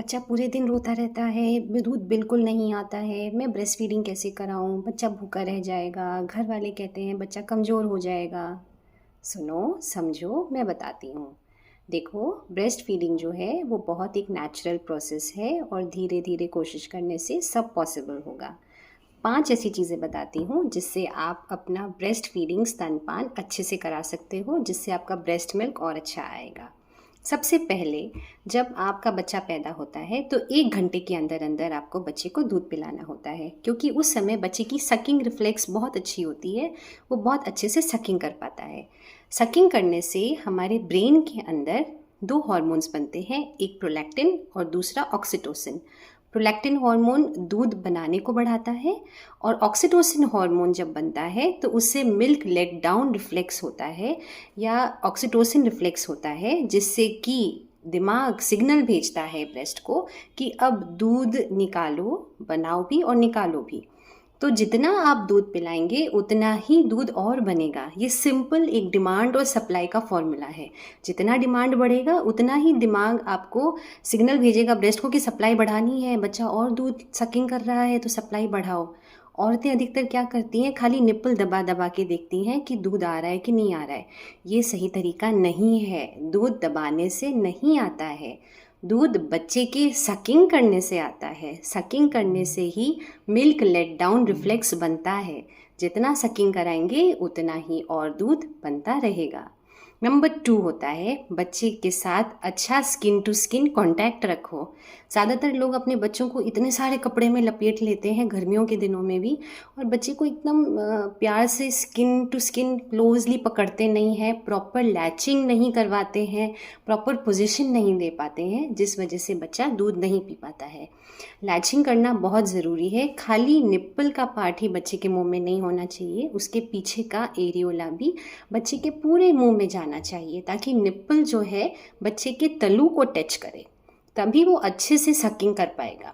बच्चा पूरे दिन रोता रहता है, दूध बिल्कुल नहीं आता है, मैं ब्रेस्ट फीडिंग कैसे कराऊँ? बच्चा भूखा रह जाएगा, घर वाले कहते हैं बच्चा कमज़ोर हो जाएगा। सुनो, समझो, मैं बताती हूँ। देखो, ब्रेस्ट फीडिंग जो है वो बहुत एक नेचुरल प्रोसेस है और धीरे-धीरे कोशिश करने से सब पॉसिबल होगा। 5 ऐसी चीज़ें बताती हूँ जिससे आप अपना ब्रेस्ट फीडिंग स्तनपान अच्छे से करा सकते हो, जिससे आपका ब्रेस्ट मिल्क और अच्छा आएगा। सबसे पहले जब आपका बच्चा पैदा होता है तो 1 घंटे के अंदर-अंदर आपको बच्चे को दूध पिलाना होता है, क्योंकि उस समय बच्चे की सकिंग रिफ्लेक्स बहुत अच्छी होती है, वो बहुत अच्छे से सकिंग कर पाता है। सकिंग करने से हमारे ब्रेन के अंदर 2 हॉर्मोन्स बनते हैं, एक प्रोलैक्टिन और दूसरा ऑक्सीटोसिन। प्रोलैक्टिन हार्मोन दूध बनाने को बढ़ाता है और ऑक्सीटोसिन हार्मोन जब बनता है तो उससे मिल्क लेट डाउन रिफ्लेक्स होता है या ऑक्सीटोसिन रिफ्लेक्स होता है, जिससे कि दिमाग सिग्नल भेजता है ब्रेस्ट को कि अब दूध निकालो, बनाओ भी और निकालो भी। तो जितना आप दूध पिलाएंगे उतना ही दूध और बनेगा। ये सिंपल एक डिमांड और सप्लाई का फॉर्मूला है। जितना डिमांड बढ़ेगा उतना ही दिमाग आपको सिग्नल भेजेगा ब्रेस्ट को कि सप्लाई बढ़ानी है, बच्चा और दूध सकिंग कर रहा है तो सप्लाई बढ़ाओ। औरतें अधिकतर क्या करती हैं, खाली निप्पल दबा दबा के देखती हैं कि दूध आ रहा है कि नहीं आ रहा है। ये सही तरीका नहीं है, दूध दबाने से नहीं आता है। दूध बच्चे के सकिंग करने से आता है। सकिंग करने से ही मिल्क लेट डाउन रिफ्लेक्स बनता है। जितना सकिंग कराएंगे उतना ही और दूध बनता रहेगा। नंबर 2 होता है बच्चे के साथ अच्छा स्किन टू स्किन कांटेक्ट रखो। ज़्यादातर लोग अपने बच्चों को इतने सारे कपड़े में लपेट लेते हैं गर्मियों के दिनों में भी, और बच्चे को एकदम प्यार से स्किन टू स्किन क्लोजली पकड़ते नहीं हैं, प्रॉपर लैचिंग नहीं करवाते हैं, प्रॉपर पोजीशन नहीं दे पाते हैं, जिस वजह से बच्चा दूध नहीं पी पाता है। लैचिंग करना बहुत ज़रूरी है। खाली निप्पल का पार्ट ही बच्चे के मुंह में नहीं होना चाहिए, उसके पीछे का एरियोला भी बच्चे के पूरे मुंह में जाना चाहिए, ताकि निप्पल जो है बच्चे के तलू को टच करे, तभी वो अच्छे से सकिंग कर पाएगा।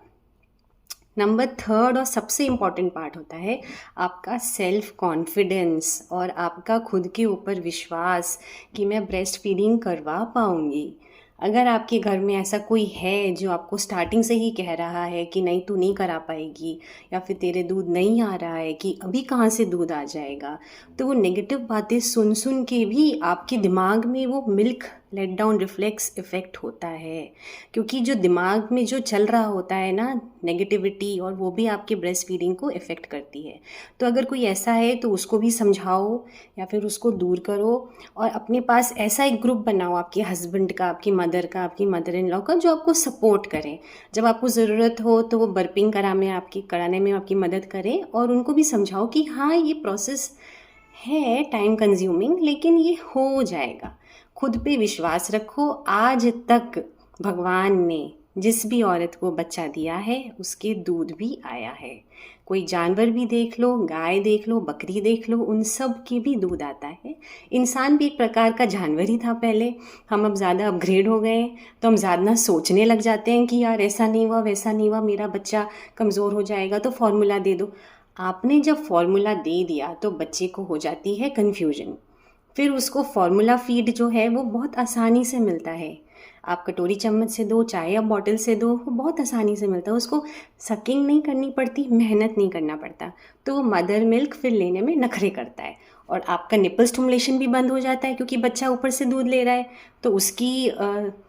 नंबर 3 और सबसे इम्पॉर्टेंट पार्ट होता है आपका सेल्फ कॉन्फिडेंस और आपका खुद के ऊपर विश्वास कि मैं ब्रेस्ट फीडिंग करवा पाऊँगी। अगर आपके घर में ऐसा कोई है जो आपको स्टार्टिंग से ही कह रहा है कि नहीं तू नहीं करा पाएगी, या फिर तेरे दूध नहीं आ रहा है, कि अभी कहाँ से दूध आ जाएगा, तो वो नेगेटिव बातें सुन सुन के भी आपके दिमाग में वो milk let down reflex effect होता है। क्योंकि जो दिमाग में जो चल रहा होता है ना नेगेटिविटी, और वो भी आपके ब्रेस्ट फीडिंग को इफ़ेक्ट करती है। तो अगर कोई ऐसा है तो उसको भी समझाओ या फिर उसको दूर करो, और अपने पास ऐसा एक ग्रुप बनाओ आपके हस्बैंड का, आपकी मदर का, आपकी मदर इन लॉ का, जो आपको सपोर्ट करें। जब आपको ज़रूरत हो तो वो बर्पिंग कराने में आपकी मदद करें, और उनको भी समझाओ कि हाँ ये प्रोसेस है टाइम कंज्यूमिंग, लेकिन ये हो जाएगा। खुद पे विश्वास रखो। आज तक भगवान ने जिस भी औरत को बच्चा दिया है उसके दूध भी आया है। कोई जानवर भी देख लो, गाय देख लो, बकरी देख लो, उन सब के भी दूध आता है। इंसान भी एक प्रकार का जानवर ही था पहले। हम अब ज़्यादा अपग्रेड हो गए, तो हम ज़्यादा सोचने लग जाते हैं कि यार ऐसा नहीं हुआ, वैसा नहीं हुआ, मेरा बच्चा कमज़ोर हो जाएगा तो फॉर्मूला दे दो। आपने जब फॉर्मूला दे दिया तो बच्चे को हो जाती है कन्फ्यूजन। फिर उसको फार्मूला फीड जो है वो बहुत आसानी से मिलता है। आप कटोरी चम्मच से दो, चाहे आप बॉटल से दो, वो बहुत आसानी से मिलता है। उसको सकिंग नहीं करनी पड़ती, मेहनत नहीं करना पड़ता, तो वो मदर मिल्क फिर लेने में नखरे करता है। और आपका निपल स्टिमुलेशन भी बंद हो जाता है, क्योंकि बच्चा ऊपर से दूध ले रहा है तो उसकी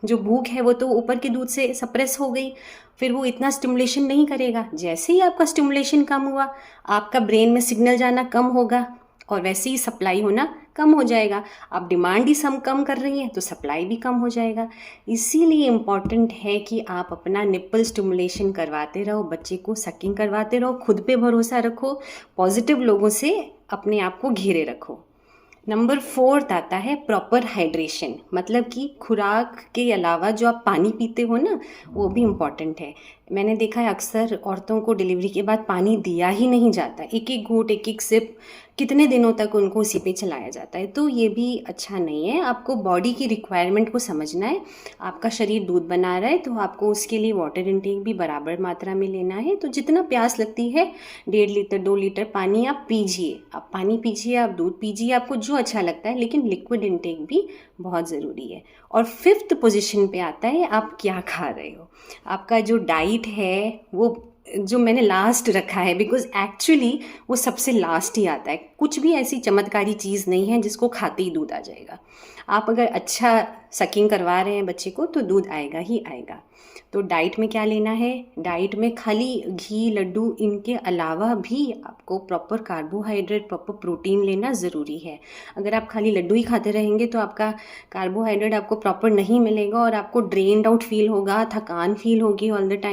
जो भूख है वो तो ऊपर के दूध से सप्रेस हो गई, फिर वो इतना स्टिमुलेशन नहीं करेगा। जैसे ही आपका स्टिमुलेशन कम हुआ, आपका ब्रेन में सिग्नल जाना कम होगा और वैसे ही सप्लाई होना कम हो जाएगा। आप डिमांड ही कम कर रही हैं तो सप्लाई भी कम हो जाएगा। इसीलिए इम्पॉर्टेंट है कि आप अपना निप्पल स्टिमुलेशन करवाते रहो, बच्चे को सकिंग करवाते रहो, खुद पे भरोसा रखो, पॉजिटिव लोगों से अपने आप को घेरे रखो। नंबर 4 आता है प्रॉपर हाइड्रेशन, मतलब कि खुराक के अलावा जो आप पानी पीते हो ना, वो भी इम्पॉर्टेंट है। मैंने देखा है अक्सर औरतों को डिलीवरी के बाद पानी दिया ही नहीं जाता, एक एक घूंट, एक एक सिप, कितने दिनों तक उनको उसी पे चलाया जाता है। तो ये भी अच्छा नहीं है। आपको बॉडी की रिक्वायरमेंट को समझना है। आपका शरीर दूध बना रहा है तो आपको उसके लिए वाटर इंटेक भी बराबर मात्रा में लेना है। तो जितना प्यास लगती है 1.5 लीटर 2 लीटर पानी आप पीजिए, आप पानी पीजिए, आप दूध पीजिए, आपको जो अच्छा लगता है, लेकिन लिक्विड इनटेक भी बहुत ज़रूरी है। और 5th पोजीशन पे आता है आप क्या खा रहे हो। आपका जो डाइट है वो जो मैंने लास्ट रखा है, बिकॉज़ एक्चुअली वो सबसे लास्ट ही आता है। कुछ भी ऐसी चमत्कारी चीज़ नहीं है जिसको खाते ही दूध आ जाएगा। आप अगर अच्छा सकिंग करवा रहे हैं बच्चे को तो दूध आएगा ही आएगा। तो डाइट में क्या लेना है, डाइट में खाली घी, लड्डू इनके अलावा भी आपको प्रॉपर कार्बोहाइड्रेट, प्रॉपर प्रोटीन लेना ज़रूरी है। अगर आप खाली लड्डू ही खाते रहेंगे तो आपका कार्बोहाइड्रेट आपको प्रॉपर नहीं मिलेगा और आपको ड्रेन्ड आउट फील होगा, थकान फील होगी ऑल द टाइम।